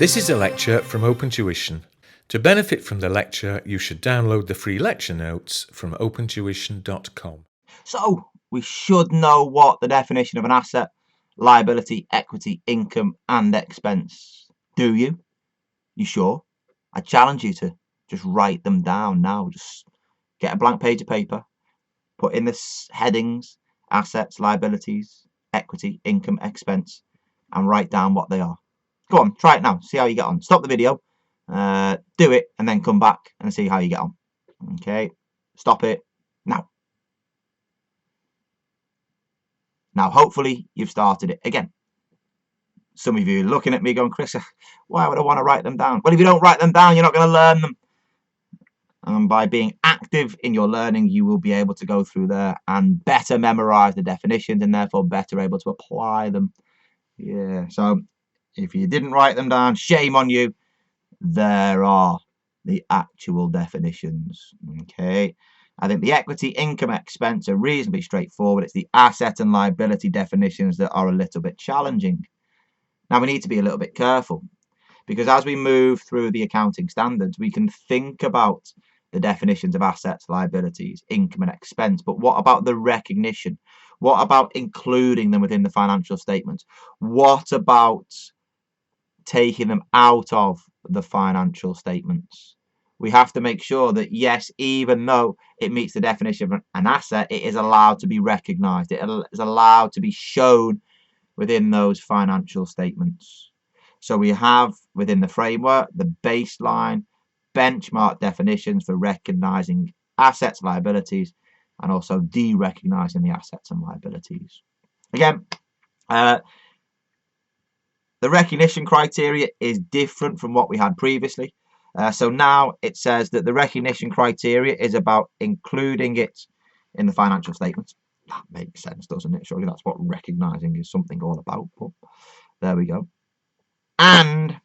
This is a lecture from Open Tuition. To benefit from the lecture, you should download the free lecture notes from opentuition.com. So we should know what the definition of an asset, liability, equity, income and expense. Do you? You sure? I challenge you to just write them down now. Just get a blank page of paper, put in the headings, assets, liabilities, equity, income, expense, and write down what they are. Go on, try it now. See how you get on. Stop the video, do it, and then come back and see how you get on. Okay, stop it now. Now, hopefully, you've started it again. Some of you are looking at me going, Chris, why would I want to write them down? Well, if you don't write them down, you're not going to learn them. And by being active in your learning, you will be able to go through there and better memorize the definitions and therefore better able to apply them. Yeah, so if you didn't write them down, shame on you. There are the actual definitions. Okay. I think the equity, income, expense are reasonably straightforward. It's the asset and liability definitions that are a little bit challenging. Now, we need to be a little bit careful because as we move through the accounting standards, we can think about the definitions of assets, liabilities, income and expense. But what about the recognition? What about including them within the financial statements? What about taking them out of the financial statements? We have to make sure that, yes, even though it meets the definition of an asset, it is allowed to be recognized. It is allowed to be shown within those financial statements. So we have within the framework the baseline benchmark definitions for recognizing assets, liabilities, and also de-recognizing the assets and liabilities. Again, the recognition criteria is different from what we had previously. So now it says that the recognition criteria is about including it in the financial statements. That makes sense, doesn't it? Surely that's what recognizing is something all about. But there we go. And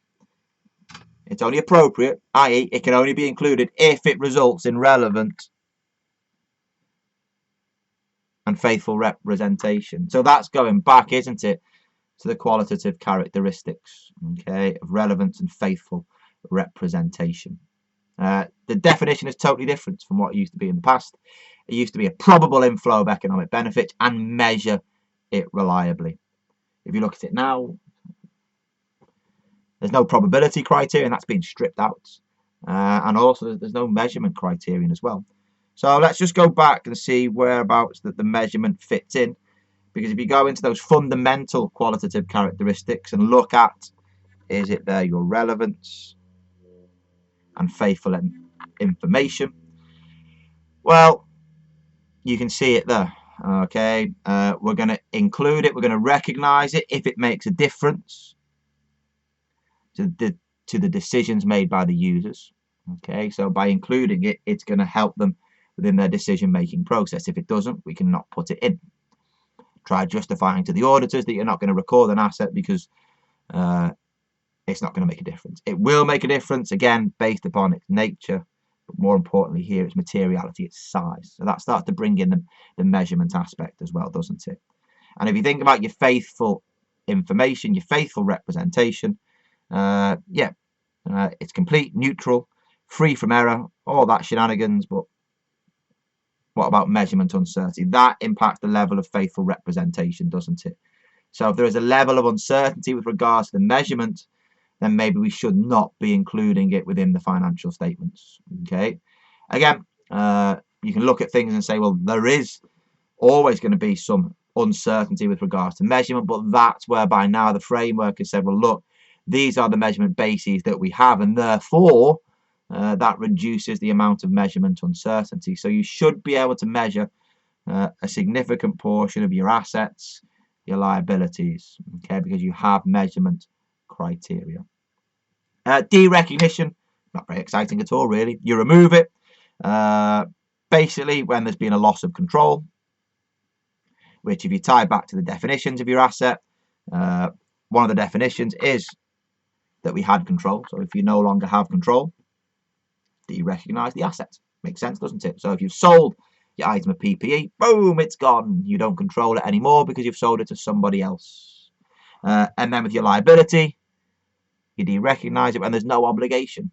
it's only appropriate, i.e. it can only be included if it results in relevant and faithful representation. So that's going back, isn't it, to the qualitative characteristics, okay, of relevance and faithful representation. The definition is totally different from what it used to be in the past. It used to be a probable inflow of economic benefit and measure it reliably. If you look at it now, there's no probability criterion, that's been stripped out. And also there's no measurement criterion as well. So let's just go back and see whereabouts that the measurement fits in. Because if you go into those fundamental qualitative characteristics and look at, is it there your relevance and faithful information? Well, you can see it there. Okay, we're going to include it. We're going to recognize it if it makes a difference to the decisions made by the users. Okay, so by including it, it's going to help them within their decision-making process. If it doesn't, we cannot put it in. Try justifying to the auditors that you're not going to record an asset because it's not going to make a difference. It will make a difference, again, based upon its nature, but more importantly here, its materiality, its size. So that starts to bring in the measurement aspect as well, doesn't it? And if you think about your faithful information, your faithful representation, it's complete, neutral, free from error, all that shenanigans, but what about measurement uncertainty? That impacts the level of faithful representation, doesn't it? So if there is a level of uncertainty with regards to the measurement, then maybe we should not be including it within the financial statements. Okay. Again, you can look at things and say, well, there is always going to be some uncertainty with regards to measurement, but that's whereby now the framework has said, well, look, these are the measurement bases that we have, and therefore that reduces the amount of measurement uncertainty. So you should be able to measure a significant portion of your assets, your liabilities, okay, because you have measurement criteria. Derecognition, not very exciting at all, really. You remove it basically when there's been a loss of control, which if you tie back to the definitions of your asset, one of the definitions is that we had control. So if you no longer have control, derecognize the asset. Makes sense, doesn't it? So if you've sold your item of PPE, boom, it's gone. You don't control it anymore because you've sold it to somebody else. And then with your liability, You derecognise it when there's no obligation.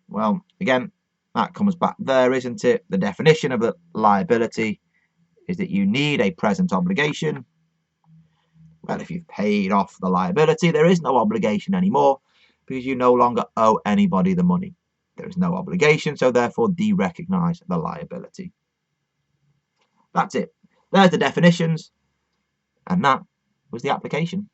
Well, again, that comes back there, isn't it? The definition of the liability is that you need a present obligation. Well, if you've paid off the liability, there is no obligation anymore because you no longer owe anybody the money. There is no obligation, so therefore derecognise the liability. That's it. There's the definitions, and that was the application.